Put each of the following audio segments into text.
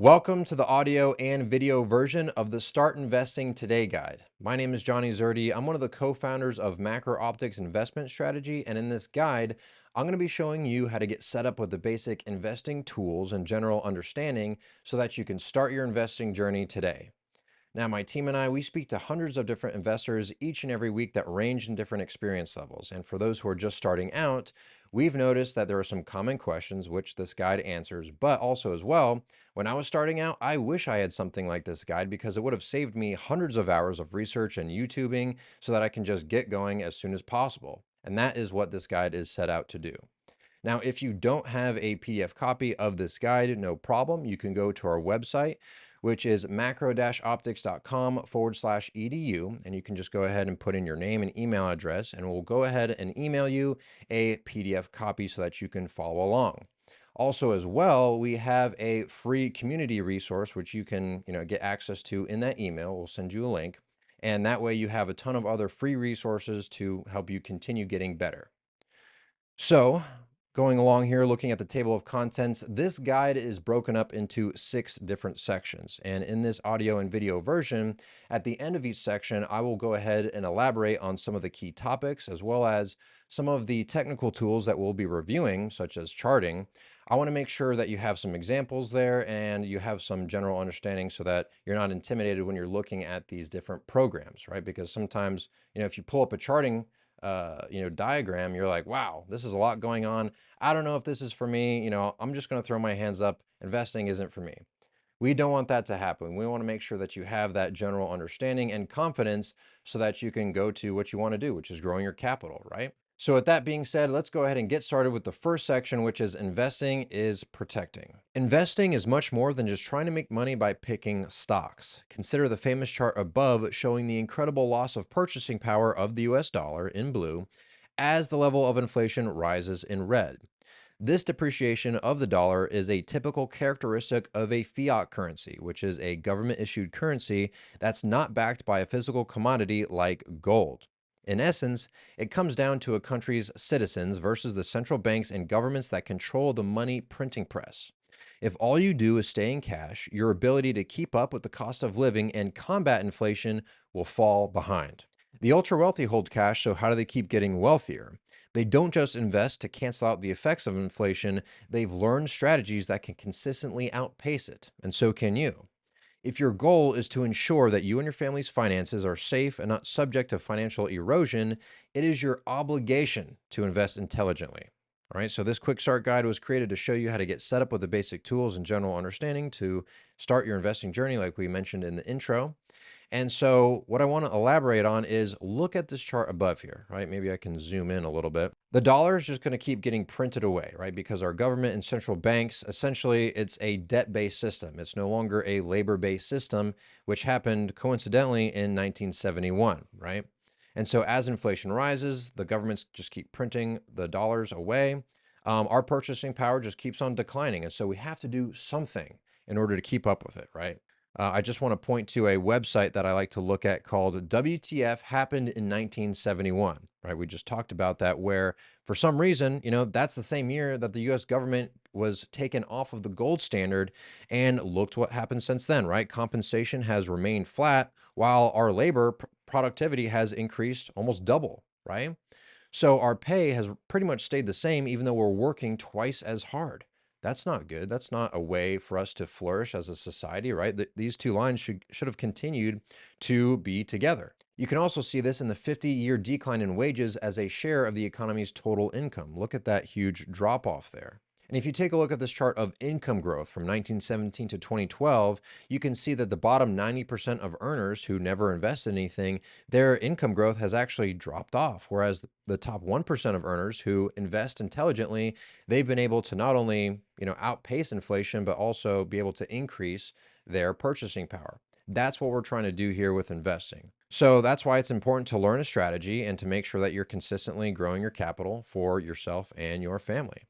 Welcome to the audio and video version of the Start Investing Today guide. My name is Johnny Zerdy. I'm one of the co-founders of Macro Optics Investment Strategy, and in this guide, I'm going to be showing you how to get set up with the basic investing tools and general understanding so that you can start your investing journey today. Now, my team and I, we speak to hundreds of different investors each and every week that range in different experience levels. And for those who are just starting out, we've noticed that there are some common questions which this guide answers, but also as well, when I was starting out, I wish I had something like this guide because it would have saved me hundreds of hours of research and YouTubing so that I can just get going as soon as possible. And that is what this guide is set out to do. Now, if you don't have a PDF copy of this guide, no problem. You can go to our website, which is macro-optics.com/edu, and you can just go ahead and put in your name and email address, and we'll go ahead and email you a PDF copy so that you can follow along. Also, as well, we have a free community resource, which you can, get access to in that email. We'll send you a link, and that way you have a ton of other free resources to help you continue getting better. So, going along here, looking at the table of contents, this guide is broken up into 6 different sections. And in this audio and video version, at the end of each section, I will go ahead and elaborate on some of the key topics, as well as some of the technical tools that we'll be reviewing, such as charting. I want to make sure that you have some examples there and you have some general understanding so that you're not intimidated when you're looking at these different programs, right? Because sometimes, if you pull up a charting diagram, you're like, wow, this is a lot going on. I don't know if this is for me. I'm just going to throw my hands up. Investing isn't for me. We don't want that to happen. We want to make sure that you have that general understanding and confidence so that you can go to what you want to do, which is growing your capital, right? So with that being said, let's go ahead and get started with the first section, which is investing is protecting. Investing is much more than just trying to make money by picking stocks. Consider the famous chart above showing the incredible loss of purchasing power of the US dollar in blue as the level of inflation rises in red. This depreciation of the dollar is a typical characteristic of a fiat currency, which is a government-issued currency that's not backed by a physical commodity like gold. In essence, it comes down to a country's citizens versus the central banks and governments that control the money printing press. If all you do is stay in cash, your ability to keep up with the cost of living and combat inflation will fall behind. The ultra wealthy hold cash, so how do they keep getting wealthier? They don't just invest to cancel out the effects of inflation, they've learned strategies that can consistently outpace it, and so can you. If your goal is to ensure that you and your family's finances are safe and not subject to financial erosion, it is your obligation to invest intelligently. All right, so this quick start guide was created to show you how to get set up with the basic tools and general understanding to start your investing journey, like we mentioned in the intro. And so what I want to elaborate on is look at this chart above here, right? Maybe I can zoom in a little bit. The dollar is just going to keep getting printed away, right? Because our government and central banks, essentially, it's a debt-based system. It's no longer a labor-based system, which happened coincidentally in 1971, right? And so as inflation rises, the governments just keep printing the dollars away. Our purchasing power just keeps on declining. And so we have to do something in order to keep up with it, right? I just want to point to a website that I like to look at called WTF Happened in 1971, right? We just talked about that, where for some reason, that's the same year that the US government was taken off of the gold standard, and looked what happened since then, right? Compensation has remained flat while our labor productivity has increased almost double, right? So our pay has pretty much stayed the same, even though we're working twice as hard. That's not good. That's not a way for us to flourish as a society, right? These two lines should have continued to be together. You can also see this in the 50-year decline in wages as a share of the economy's total income. Look at that huge drop off there. And if you take a look at this chart of income growth from 1917 to 2012, you can see that the bottom 90% of earners who never invest in anything, their income growth has actually dropped off. Whereas the top 1% of earners who invest intelligently, they've been able to not only, outpace inflation, but also be able to increase their purchasing power. That's what we're trying to do here with investing. So that's why it's important to learn a strategy and to make sure that you're consistently growing your capital for yourself and your family.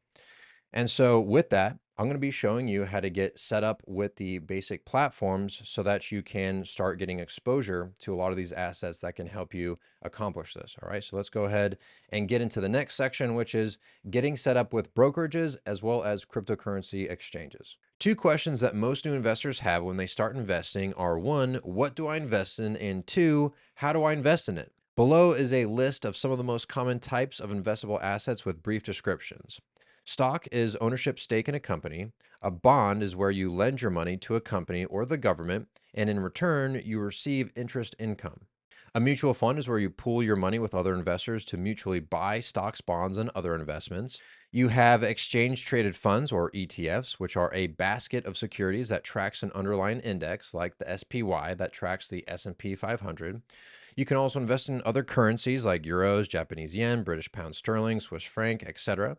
And so with that, I'm going to be showing you how to get set up with the basic platforms so that you can start getting exposure to a lot of these assets that can help you accomplish this. All right, so let's go ahead and get into the next section, which is getting set up with brokerages as well as cryptocurrency exchanges. Two questions that most new investors have when they start investing are one, what do I invest in? And two, how do I invest in it? Below is a list of some of the most common types of investable assets with brief descriptions. Stock is ownership stake in a company. A bond is where you lend your money to a company or the government, and in return, you receive interest income. A mutual fund is where you pool your money with other investors to mutually buy stocks, bonds, and other investments. You have exchange traded funds or ETFs, which are a basket of securities that tracks an underlying index like the SPY that tracks the S&P 500. You can also invest in other currencies like euros, Japanese yen, British pound sterling, Swiss franc, etc.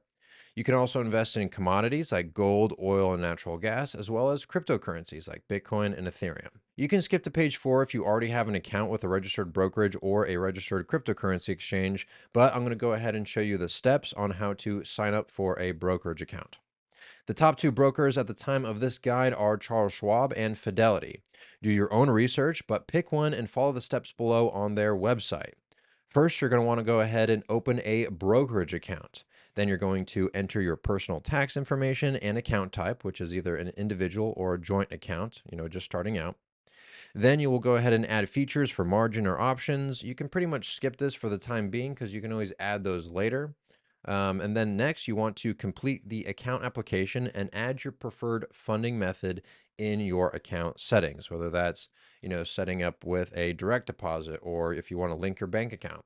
You can also invest in commodities like gold, oil, and natural gas, as well as cryptocurrencies like Bitcoin and Ethereum. You can skip to page 4 if you already have an account with a registered brokerage or a registered cryptocurrency exchange, but I'm going to go ahead and show you the steps on how to sign up for a brokerage account. The top two brokers at the time of this guide are Charles Schwab and Fidelity. Do your own research, but pick one and follow the steps below on their website. First, you're going to want to go ahead and open a brokerage account. Then you're going to enter your personal tax information and account type, which is either an individual or a joint account, just starting out. Then you will go ahead and add features for margin or options. You can pretty much skip this for the time being because you can always add those later. And then next, you want to complete the account application and add your preferred funding method in your account settings, whether that's, setting up with a direct deposit or if you want to link your bank account.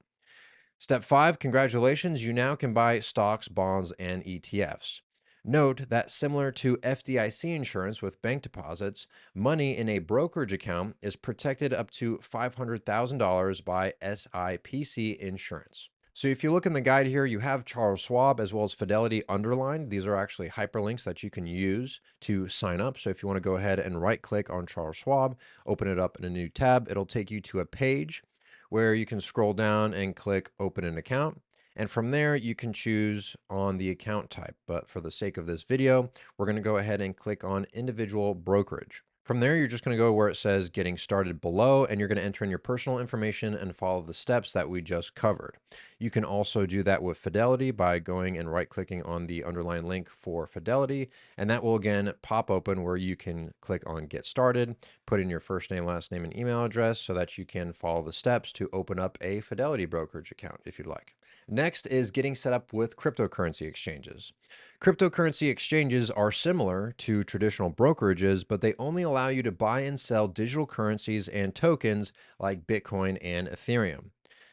Step 5, congratulations, you now can buy stocks, bonds, and ETFs. Note that similar to FDIC insurance with bank deposits, money in a brokerage account is protected up to $500,000 by SIPC insurance. So if you look in the guide here, you have Charles Schwab as well as Fidelity underlined. These are actually hyperlinks that you can use to sign up. So if you want to go ahead and right click on Charles Schwab, open it up in a new tab, it'll take you to a page where you can scroll down and click open an account. And from there, you can choose on the account type. But for the sake of this video, we're going to go ahead and click on individual brokerage. From there, you're just going to go where it says getting started below, and you're going to enter in your personal information and follow the steps that we just covered. You can also do that with Fidelity by going and right clicking on the underlying link for Fidelity, and that will again pop open where you can click on get started, put in your first name, last name, and email address so that you can follow the steps to open up a Fidelity brokerage account if you'd like. Next is getting set up with cryptocurrency exchanges. Cryptocurrency exchanges are similar to traditional brokerages, but they only allow you to buy and sell digital currencies and tokens like Bitcoin and Ethereum.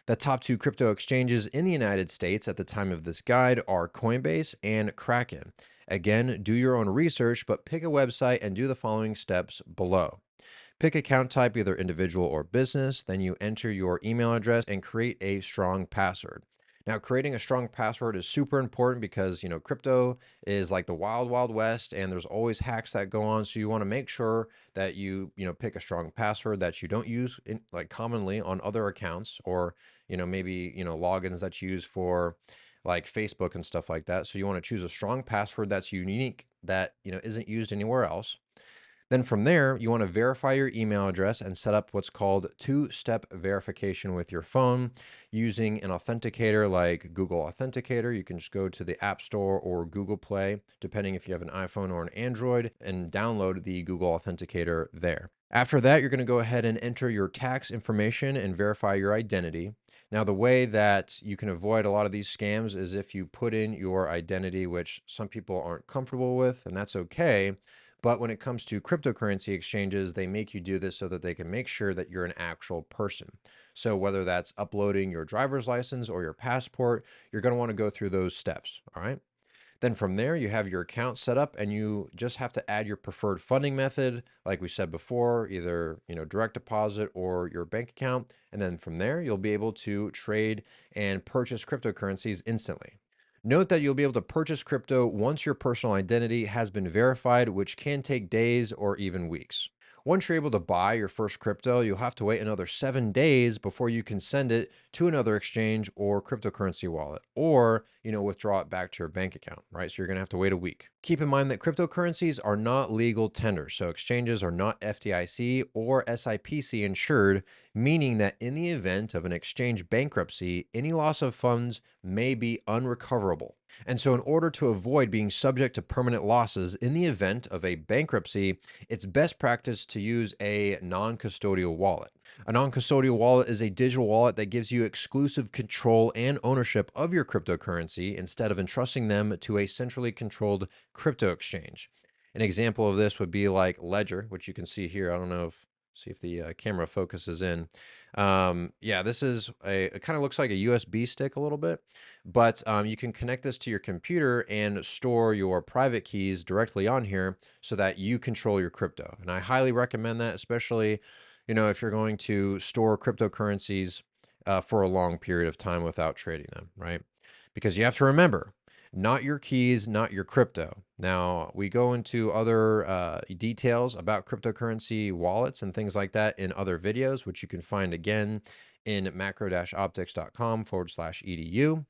The top two crypto exchanges in the United States at the time of this guide are Coinbase and Kraken. Again, do your own research, but pick a website and do the following steps below. Pick account type, either individual or business, then you enter your email address and create a strong password. Now, creating a strong password is super important because, crypto is like the wild, wild west, and there's always hacks that go on. So you want to make sure that pick a strong password that you don't use like commonly on other accounts or, maybe, logins that you use for like Facebook and stuff like that. So you want to choose a strong password that's unique that, isn't used anywhere else. Then from there, you want to verify your email address and set up what's called two-step verification with your phone using an authenticator like Google Authenticator. You can just go to the App Store or Google Play, depending if you have an iPhone or an Android, and download the Google Authenticator there. After that, you're going to go ahead and enter your tax information and verify your identity. Now, the way that you can avoid a lot of these scams is if you put in your identity, which some people aren't comfortable with, and that's okay. But when it comes to cryptocurrency exchanges, they make you do this so that they can make sure that you're an actual person. So whether that's uploading your driver's license or your passport, you're going to want to go through those steps. All right. Then from there, you have your account set up and you just have to add your preferred funding method. Like we said before, either, direct deposit or your bank account. And then from there, you'll be able to trade and purchase cryptocurrencies instantly. Note that you'll be able to purchase crypto once your personal identity has been verified, which can take days or even weeks. Once you're able to buy your first crypto, you'll have to wait another 7 days before you can send it to another exchange or cryptocurrency wallet, or withdraw it back to your bank account, right? So you're gonna have to wait a week. Keep in mind that cryptocurrencies are not legal tenders, so exchanges are not FDIC or SIPC insured, meaning that in the event of an exchange bankruptcy, any loss of funds may be unrecoverable. And so, in order to avoid being subject to permanent losses in the event of a bankruptcy, it's best practice to use a non custodial wallet. A non custodial wallet is a digital wallet that gives you exclusive control and ownership of your cryptocurrency instead of entrusting them to a centrally controlled crypto exchange. An example of this would be like Ledger, which you can see here. I don't know if see if the camera focuses in. Yeah, this is it kind of looks like a USB stick a little bit, but you can connect this to your computer and store your private keys directly on here so that you control your crypto. And I highly recommend that, especially, if you're going to store cryptocurrencies for a long period of time without trading them, right? Because you have to remember, not your keys, not your crypto. Now, we go into other details about cryptocurrency wallets and things like that in other videos, which you can find again in macro-optics.com/edu.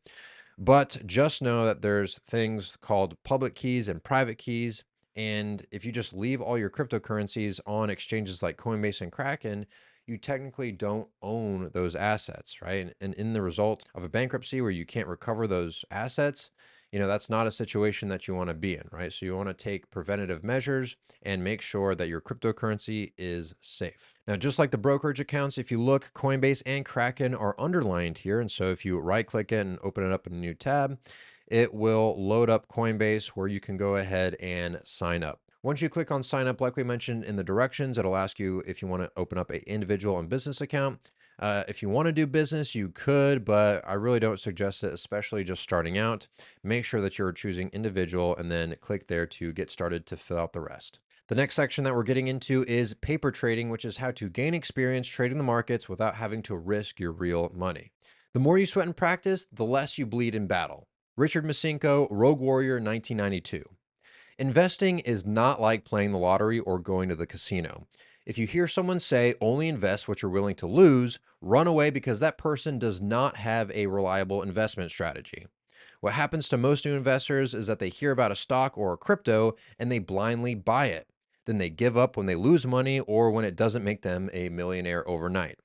But just know that there's things called public keys and private keys. And if you just leave all your cryptocurrencies on exchanges like Coinbase and Kraken, you technically don't own those assets, right? And in the result of a bankruptcy where you can't recover those assets, that's not a situation that you want to be in, right? So you want to take preventative measures and make sure that your cryptocurrency is safe. Now, just like the brokerage accounts, if you look, Coinbase and Kraken are underlined here. And so if you right click it and open it up in a new tab, it will load up Coinbase where you can go ahead and sign up. Once you click on sign up, like we mentioned in the directions, it'll ask you if you want to open up an individual and business account. If you want to do business, you could, but I really don't suggest it, especially just starting out. Make sure that you're choosing individual and then click there to get started to fill out the rest. The next section that we're getting into is paper trading, which is how to gain experience trading the markets without having to risk your real money. The more you sweat and practice, the less you bleed in battle. Richard Masinko, Rogue Warrior, 1992. Investing is not like playing the lottery or going to the casino. If you hear someone say only invest what you're willing to lose, run away because that person does not have a reliable investment strategy. What happens to most new investors is that they hear about a stock or a crypto and they blindly buy it. Then they give up when they lose money or when it doesn't make them a millionaire overnight.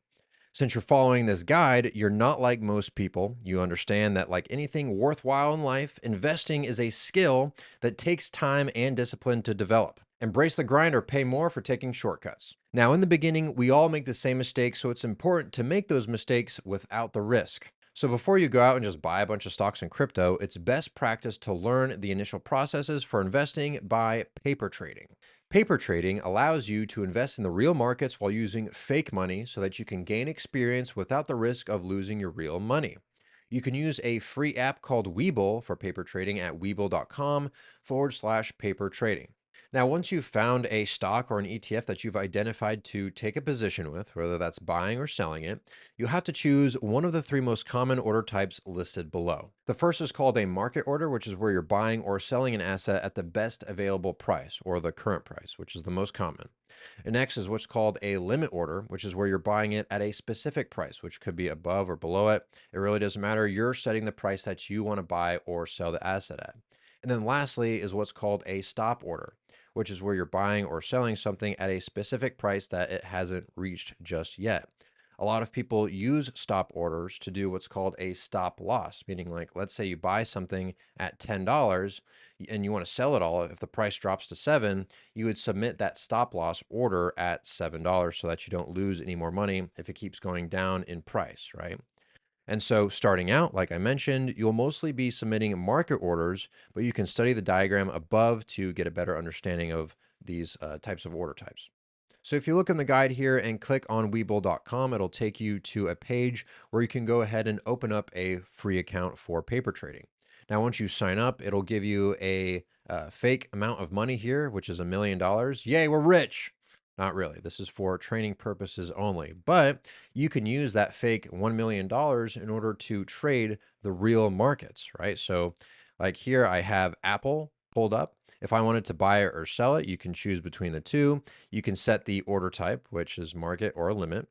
Since you're following this guide, you're not like most people. You understand that, like anything worthwhile in life, investing is a skill that takes time and discipline to develop. Embrace the grind or pay more for taking shortcuts. Now, in the beginning, we all make the same mistakes, so it's important to make those mistakes without the risk. So before you go out and just buy a bunch of stocks in crypto, it's best practice to learn the initial processes for investing by paper trading. Paper trading allows you to invest in the real markets while using fake money so that you can gain experience without the risk of losing your real money. You can use a free app called Webull for paper trading at webull.com/paper trading. Now, once you've found a stock or an ETF that you've identified to take a position with, whether that's buying or selling it, you have to choose one of the three most common order types listed below. The first is called a market order, which is where you're buying or selling an asset at the best available price or the current price, which is the most common. And next is what's called a limit order, which is where you're buying it at a specific price, which could be above or below it. It really doesn't matter. You're setting the price that you want to buy or sell the asset at. And then lastly is what's called a stop order, which is where you're buying or selling something at a specific price that it hasn't reached just yet. A lot of people use stop orders to do what's called a stop loss, meaning like, let's say you buy something at $10 and you want to sell it all. If the price drops to 7, you would submit that stop loss order at $7 so that you don't lose any more money if it keeps going down in price, right? And so starting out, like I mentioned, you'll mostly be submitting market orders, but you can study the diagram above to get a better understanding of these types of order types. So if you look in the guide here and click on Webull.com, it'll take you to a page where you can go ahead and open up a free account for paper trading. Now, once you sign up, it'll give you a fake amount of money here, which is $1 million. Yay, we're rich. Not really. This is for training purposes only. But you can use that fake $1 million in order to trade the real markets, right? So like here I have Apple pulled up If I wanted to buy it or sell it, you can choose between the two. You can set the order type, which is market or limit.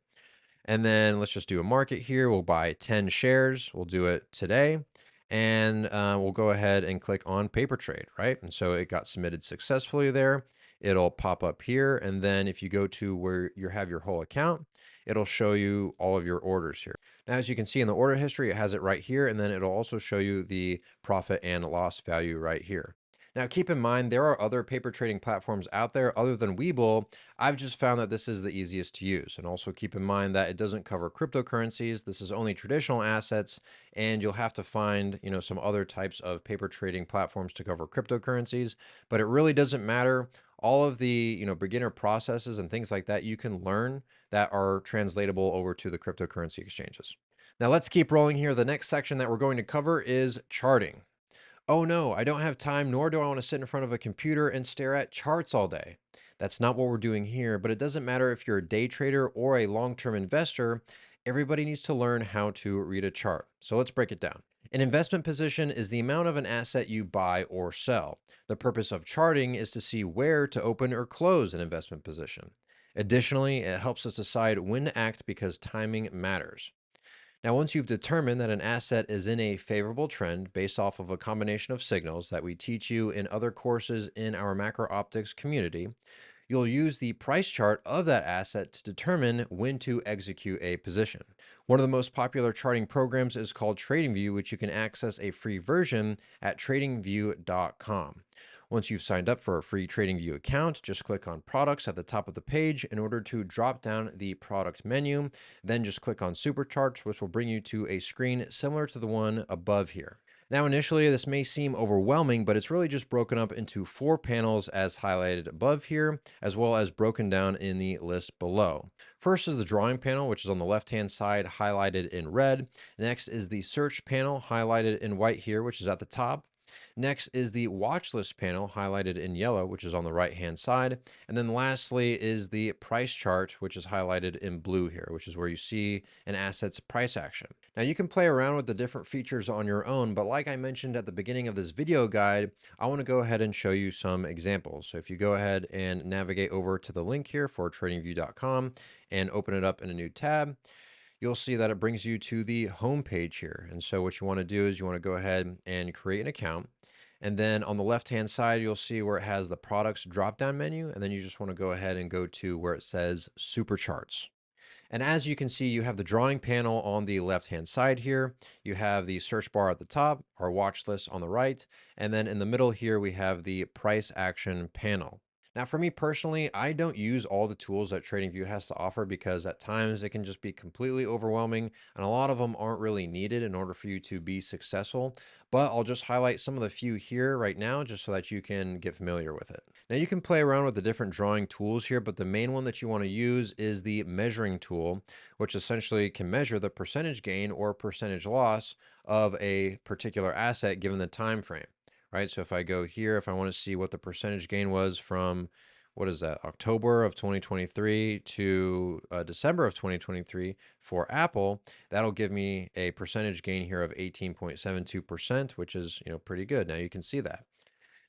And then let's just do a market here. We'll buy 10 shares. We'll do it today. And we'll go ahead and click on paper trade, right? And so it got submitted successfully there. It'll pop up here. And then if you go to where you have your whole account, it'll show you all of your orders here. Now, as you can see in the order history, it has it right here. And then it'll also show you the profit and loss value right here. Now, keep in mind, there are other paper trading platforms out there other than Webull. I've just found that this is the easiest to use. And also keep in mind that it doesn't cover cryptocurrencies. This is only traditional assets, and you'll have to find, some other types of paper trading platforms to cover cryptocurrencies, but it really doesn't matter. All of the, beginner processes and things like that you can learn that are translatable over to the cryptocurrency exchanges. Now let's keep rolling here. The next section that we're going to cover is charting. Oh no, I don't have time, nor do I want to sit in front of a computer and stare at charts all day. That's not what we're doing here, but it doesn't matter if you're a day trader or a long-term investor, everybody needs to learn how to read a chart. So let's break it down. An investment position is the amount of an asset you buy or sell. The purpose of charting is to see where to open or close an investment position. Additionally, it helps us decide when to act because timing matters. Now, once you've determined that an asset is in a favorable trend based off of a combination of signals that we teach you in other courses in our macro optics community, you'll use the price chart of that asset to determine when to execute a position. One of the most popular charting programs is called TradingView, which you can access a free version at tradingview.com. Once you've signed up for a free TradingView account, just click on Products at the top of the page in order to drop down the product menu. Then just click on Supercharts, which will bring you to a screen similar to the one above here. Now, initially, this may seem overwhelming, but it's really just broken up into 4 panels as highlighted above here, as well as broken down in the list below. First is the drawing panel, which is on the left-hand side, highlighted in red. Next is the search panel, highlighted in white here, which is at the top. Next is the watch list panel, highlighted in yellow, which is on the right-hand side. And then lastly is the price chart, which is highlighted in blue here, which is where you see an asset's price action. Now you can play around with the different features on your own, but like I mentioned at the beginning of this video guide, I want to go ahead and show you some examples. So if you go ahead and navigate over to the link here for tradingview.com and open it up in a new tab, you'll see that it brings you to the home page here. And so what you want to do is you want to go ahead and create an account. And then on the left-hand side, you'll see where it has the products drop-down menu. And then you just want to go ahead and go to where it says Super Charts. And as you can see, you have the drawing panel on the left-hand side here. You have the search bar at the top, our watch list on the right. And then in the middle here, we have the price action panel. Now, for me personally, I don't use all the tools that TradingView has to offer because at times it can just be completely overwhelming and a lot of them aren't really needed in order for you to be successful. But I'll just highlight some of the few here right now just so that you can get familiar with it. Now, you can play around with the different drawing tools here, but the main one that you want to use is the measuring tool, which essentially can measure the percentage gain or percentage loss of a particular asset given the time frame. Right? So if I go here, if I want to see what the percentage gain was from, what is that, October of 2023 to December of 2023 for Apple, that'll give me a percentage gain here of 18.72%, which is, pretty good. Now you can see that.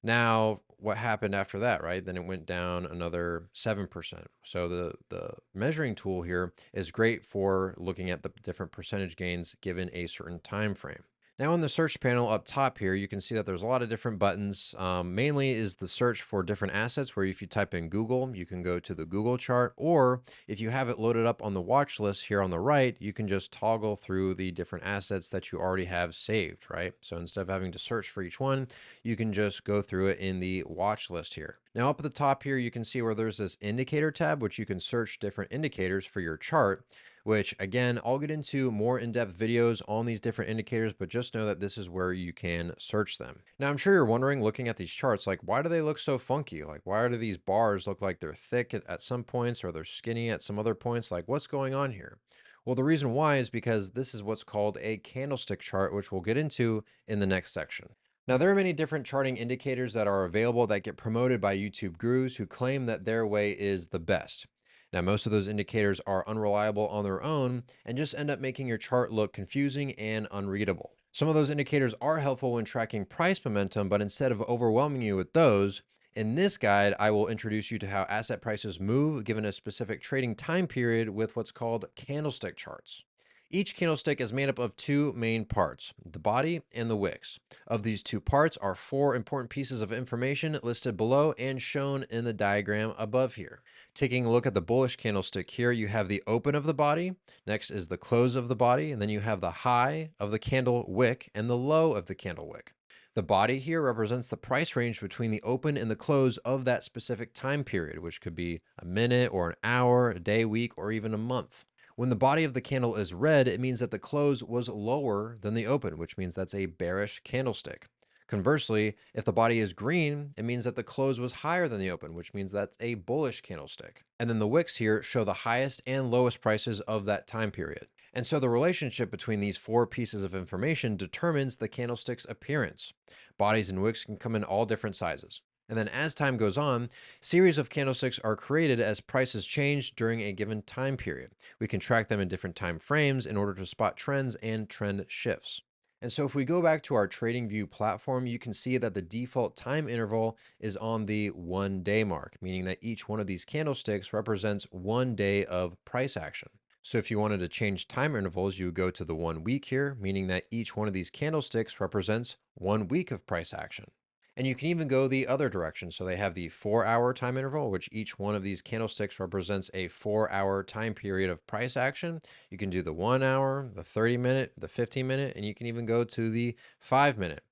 Now, what happened after that, right? Then it went down another 7%. So the measuring tool here is great for looking at the different percentage gains given a certain time frame. Now in the search panel up top here, you can see that there's a lot of different buttons. Mainly is the search for different assets where if you type in Google, you can go to the Google chart, or if you have it loaded up on the watch list here on the right, you can just toggle through the different assets that you already have saved, right? So instead of having to search for each one, you can just go through it in the watch list here. Now up at the top here, you can see where there's this indicator tab, which you can search different indicators for your chart, which again, I'll get into more in-depth videos on these different indicators, but just know that this is where you can search them. Now, I'm sure you're wondering, looking at these charts, like, why do they look so funky? Like, why do these bars look like they're thick at some points or they're skinny at some other points? Like, what's going on here? Well, the reason why is because this is what's called a candlestick chart, which we'll get into in the next section. Now, there are many different charting indicators that are available that get promoted by YouTube gurus who claim that their way is the best. Now, most of those indicators are unreliable on their own and just end up making your chart look confusing and unreadable. Some of those indicators are helpful when tracking price momentum, but instead of overwhelming you with those, in this guide, I will introduce you to how asset prices move given a specific trading time period with what's called candlestick charts. Each candlestick is made up of two main parts, the body and the wicks. Of these two parts are four important pieces of information listed below and shown in the diagram above here. Taking a look at the bullish candlestick here, you have the open of the body, next is the close of the body, and then you have the high of the candle wick and the low of the candle wick. The body here represents the price range between the open and the close of that specific time period, which could be a minute or an hour, a day, week, or even a month. When the body of the candle is red, it means that the close was lower than the open, which means that's a bearish candlestick. Conversely, if the body is green, it means that the close was higher than the open, which means that's a bullish candlestick. And then the wicks here show the highest and lowest prices of that time period. And so the relationship between these four pieces of information determines the candlestick's appearance. Bodies and wicks can come in all different sizes. And then as time goes on, series of candlesticks are created as prices change during a given time period. We can track them in different time frames in order to spot trends and trend shifts. And so if we go back to our TradingView platform, you can see that the default time interval is on the 1 day mark, meaning that each one of these candlesticks represents 1 day of price action. So if you wanted to change time intervals, you would go to the 1 week here, meaning that each one of these candlesticks represents 1 week of price action. And you can even go the other direction. So they have the 4 hour time interval, which each one of these candlesticks represents a 4 hour time period of price action. You can do the 1 hour, the 30 minute, the 15 minute, and you can even go to the 5 minute.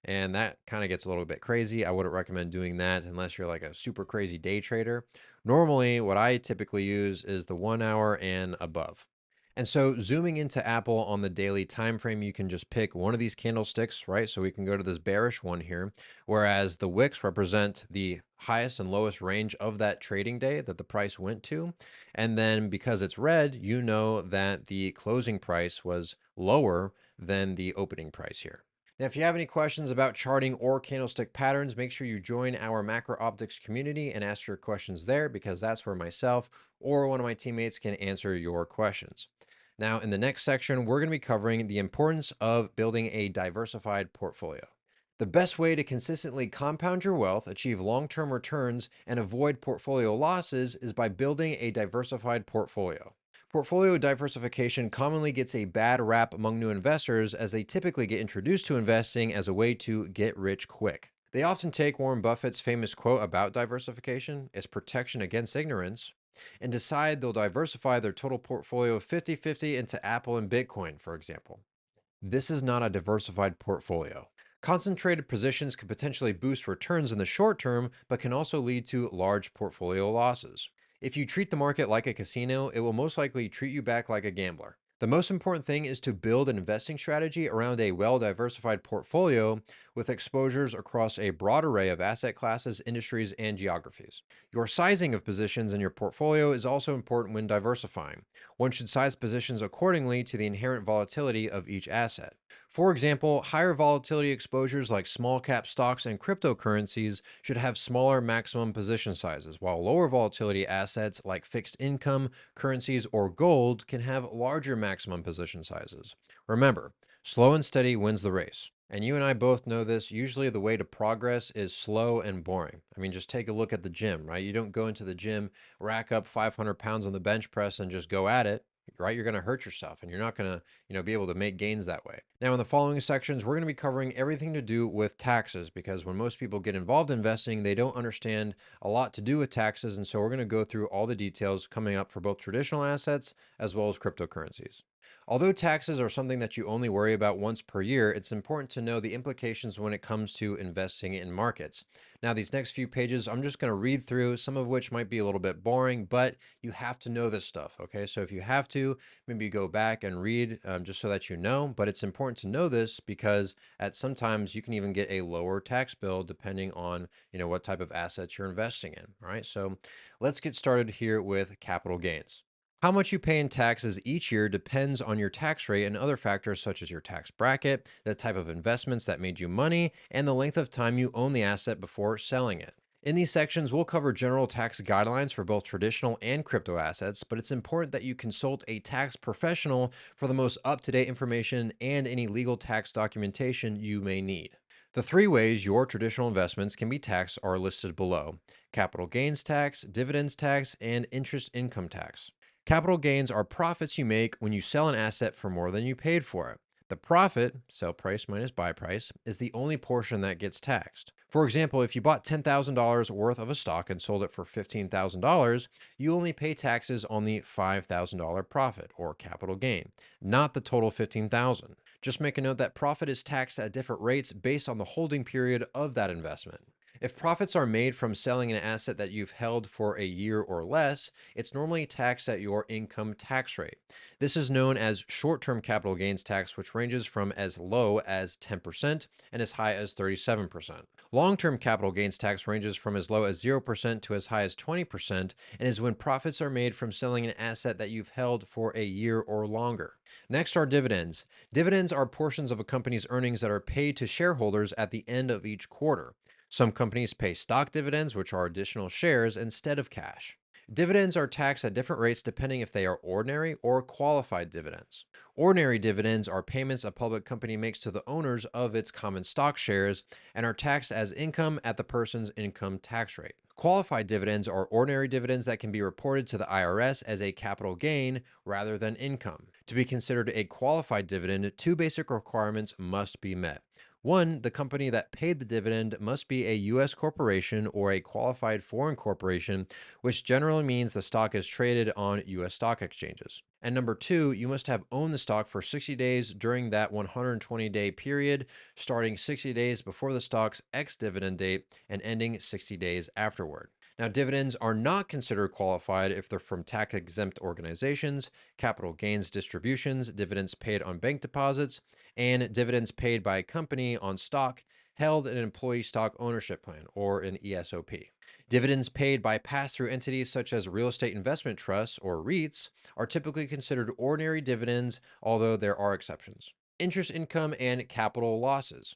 And that kind of gets a little bit crazy. I wouldn't recommend doing that unless you're like a super crazy day trader. Normally, what I typically use is the 1 hour and above. And so zooming into Apple on the daily time frame, you can just pick one of these candlesticks, right? So we can go to this bearish one here, whereas the wicks represent the highest and lowest range of that trading day that the price went to. And then because it's red, you know that the closing price was lower than the opening price here. Now, if you have any questions about charting or candlestick patterns, make sure you join our macro optics community and ask your questions there, because that's where myself or one of my teammates can answer your questions. Now, in the next section, we're going to be covering the importance of building a diversified portfolio. The best way to consistently compound your wealth, achieve long-term returns, and avoid portfolio losses is by building a diversified portfolio. Portfolio diversification commonly gets a bad rap among new investors, as they typically get introduced to investing as a way to get rich quick. They often take Warren Buffett's famous quote about diversification, "It's protection against ignorance," and decide they'll diversify their total portfolio 50-50 into Apple and Bitcoin, for example. This is not a diversified portfolio. Concentrated positions could potentially boost returns in the short term, but can also lead to large portfolio losses. If you treat the market like a casino, it will most likely treat you back like a gambler. The most important thing is to build an investing strategy around a well-diversified portfolio with exposures across a broad array of asset classes, industries, and geographies. Your sizing of positions in your portfolio is also important when diversifying. One should size positions accordingly to the inherent volatility of each asset. For example, higher volatility exposures like small cap stocks and cryptocurrencies should have smaller maximum position sizes, while lower volatility assets like fixed income, currencies, or gold can have larger maximum position sizes. Remember, slow and steady wins the race. And you and I both know this. Usually the way to progress is slow and boring. I mean, just take a look at the gym, right? You don't go into the gym, rack up 500 pounds on the bench press and just go at it, right? You're going to hurt yourself and you're not going to, be able to make gains that way. Now, in the following sections, we're going to be covering everything to do with taxes, because when most people get involved in investing, they don't understand a lot to do with taxes. And so we're going to go through all the details coming up for both traditional assets as well as cryptocurrencies. Although taxes are something that you only worry about once per year, it's important to know the implications when it comes to investing in markets. Now, these next few pages, I'm just going to read through, some of which might be a little bit boring, but you have to know this stuff, okay? So if you have to, maybe go back and read just so that you know, but it's important to know this because at sometimes you can even get a lower tax bill depending on, what type of assets you're investing in, all right? So let's get started here with capital gains. How much you pay in taxes each year depends on your tax rate and other factors such as your tax bracket, the type of investments that made you money, and the length of time you own the asset before selling it. In these sections, we'll cover general tax guidelines for both traditional and crypto assets, but it's important that you consult a tax professional for the most up to date information and any legal tax documentation you may need. The three ways your traditional investments can be taxed are listed below: capital gains tax, dividends tax, and interest income tax. Capital gains are profits you make when you sell an asset for more than you paid for it. The profit, sell price minus buy price, is the only portion that gets taxed. For example, if you bought $10,000 worth of a stock and sold it for $15,000, you only pay taxes on the $5,000 profit or capital gain, not the total $15,000. Just make a note that profit is taxed at different rates based on the holding period of that investment. If profits are made from selling an asset that you've held for a year or less, it's normally taxed at your income tax rate. This is known as short term capital gains tax, which ranges from as low as 10% and as high as 37%. Long term capital gains tax ranges from as low as 0% to as high as 20% and is when profits are made from selling an asset that you've held for a year or longer. Next are dividends. Dividends are portions of a company's earnings that are paid to shareholders at the end of each quarter. Some companies pay stock dividends, which are additional shares, instead of cash. Dividends are taxed at different rates depending if they are ordinary or qualified dividends. Ordinary dividends are payments a public company makes to the owners of its common stock shares and are taxed as income at the person's income tax rate. Qualified dividends are ordinary dividends that can be reported to the IRS as a capital gain rather than income. To be considered a qualified dividend, two basic requirements must be met. One, the company that paid the dividend must be a U.S. corporation or a qualified foreign corporation, which generally means the stock is traded on U.S. stock exchanges. And number two, you must have owned the stock for 60 days during that 120-day period, starting 60 days before the stock's ex-dividend date and ending 60 days afterward. Now, dividends are not considered qualified if they're from tax exempt organizations, capital gains distributions, dividends paid on bank deposits, and dividends paid by a company on stock held in an employee stock ownership plan or an ESOP. Dividends paid by pass through entities such as real estate investment trusts or REITs are typically considered ordinary dividends, although there are exceptions. Interest income and capital losses.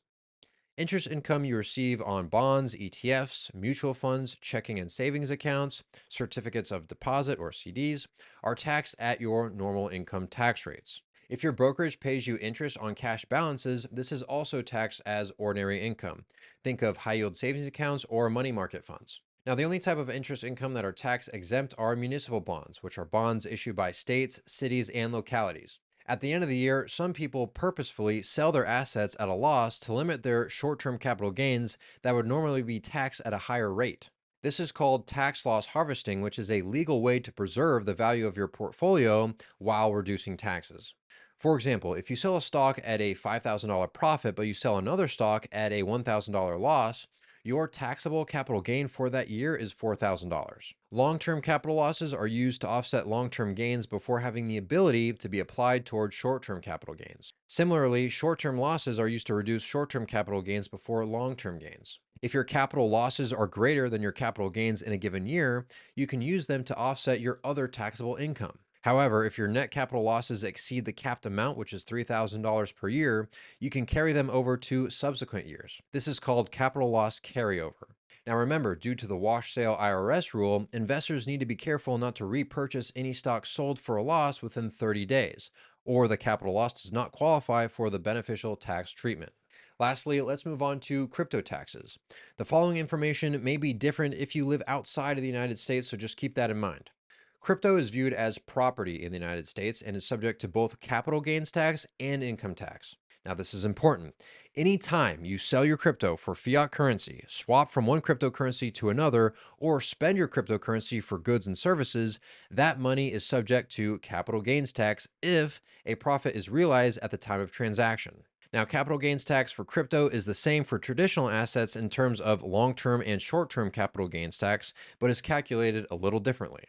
Interest income you receive on bonds, ETFs, mutual funds, checking and savings accounts, certificates of deposit or CDs are taxed at your normal income tax rates. If your brokerage pays you interest on cash balances, this is also taxed as ordinary income. Think of high yield savings accounts or money market funds. Now, the only type of interest income that are tax exempt are municipal bonds, which are bonds issued by states, cities, and localities. At the end of the year, some people purposefully sell their assets at a loss to limit their short term capital gains that would normally be taxed at a higher rate. This is called tax loss harvesting, which is a legal way to preserve the value of your portfolio while reducing taxes. For example, if you sell a stock at a $5,000 profit, but you sell another stock at a $1,000 loss, your taxable capital gain for that year is $4,000. Long term capital losses are used to offset long term gains before having the ability to be applied towards short term capital gains. Similarly, short term losses are used to reduce short term capital gains before long term gains. If your capital losses are greater than your capital gains in a given year, you can use them to offset your other taxable income. However, if your net capital losses exceed the capped amount, which is $3,000 per year, you can carry them over to subsequent years. This is called capital loss carryover. Now remember, due to the wash sale IRS rule, investors need to be careful not to repurchase any stock sold for a loss within 30 days, or the capital loss does not qualify for the beneficial tax treatment. Lastly, let's move on to crypto taxes. The following information may be different if you live outside of the United States, so just keep that in mind. Crypto is viewed as property in the United States and is subject to both capital gains tax and income tax. Now, this is important. Anytime you sell your crypto for fiat currency, swap from one cryptocurrency to another, or spend your cryptocurrency for goods and services, that money is subject to capital gains tax if a profit is realized at the time of transaction. Now, capital gains tax for crypto is the same for traditional assets in terms of long term and short term capital gains tax, but is calculated a little differently.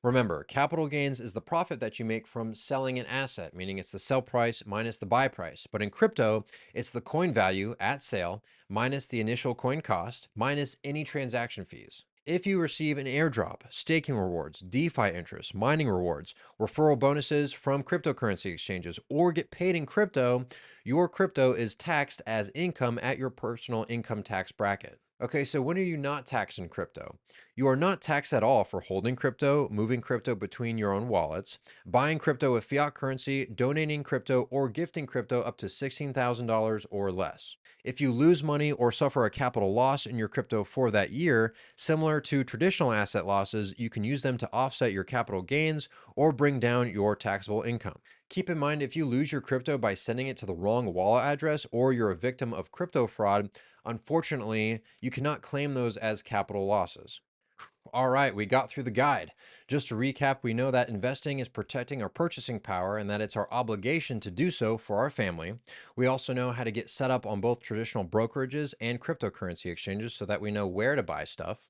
Remember, capital gains is the profit that you make from selling an asset, meaning it's the sell price minus the buy price. But in crypto, it's the coin value at sale minus the initial coin cost minus any transaction fees. If you receive an airdrop, staking rewards, DeFi interest, mining rewards, referral bonuses from cryptocurrency exchanges, or get paid in crypto, your crypto is taxed as income at your personal income tax bracket. Okay, so when are you not taxed in crypto? You are not taxed at all for holding crypto, moving crypto between your own wallets, buying crypto with fiat currency, donating crypto, or gifting crypto up to $16,000 or less. If you lose money or suffer a capital loss in your crypto for that year, similar to traditional asset losses, you can use them to offset your capital gains or bring down your taxable income. Keep in mind, if you lose your crypto by sending it to the wrong wallet address or you're a victim of crypto fraud, unfortunately, you cannot claim those as capital losses. All right, we got through the guide. Just to recap, we know that investing is protecting our purchasing power and that it's our obligation to do so for our family. We also know how to get set up on both traditional brokerages and cryptocurrency exchanges so that we know where to buy stuff.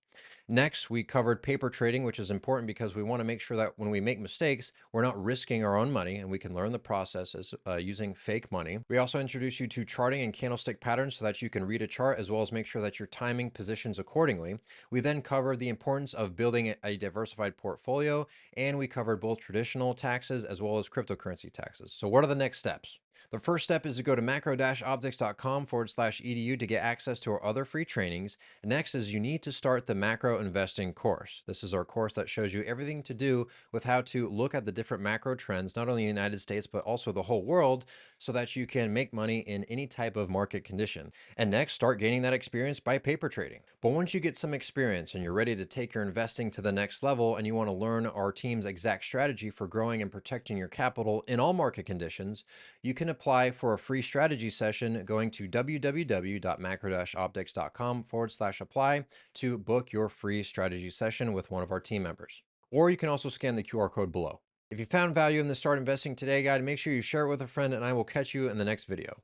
Next, we covered paper trading, which is important because we want to make sure that when we make mistakes, we're not risking our own money and we can learn the processes using fake money. We also introduced you to charting and candlestick patterns so that you can read a chart as well as make sure that you're timing positions accordingly. We then covered the importance of building a diversified portfolio, and we covered both traditional taxes as well as cryptocurrency taxes. So, what are the next steps? The first step is to go to macro-optics.com/edu to get access to our other free trainings. Next is you need to start the macro investing course. This is our course that shows you everything to do with how to look at the different macro trends, not only in the United States, but also the whole world, so that you can make money in any type of market condition. And next, start gaining that experience by paper trading. But once you get some experience and you're ready to take your investing to the next level and you want to learn our team's exact strategy for growing and protecting your capital in all market conditions, you can apply for a free strategy session going to www.macro-optics.com/apply to book your free strategy session with one of our team members. Or you can also scan the QR code below. If you found value in the Start Investing Today guide, make sure you share it with a friend, and I will catch you in the next video.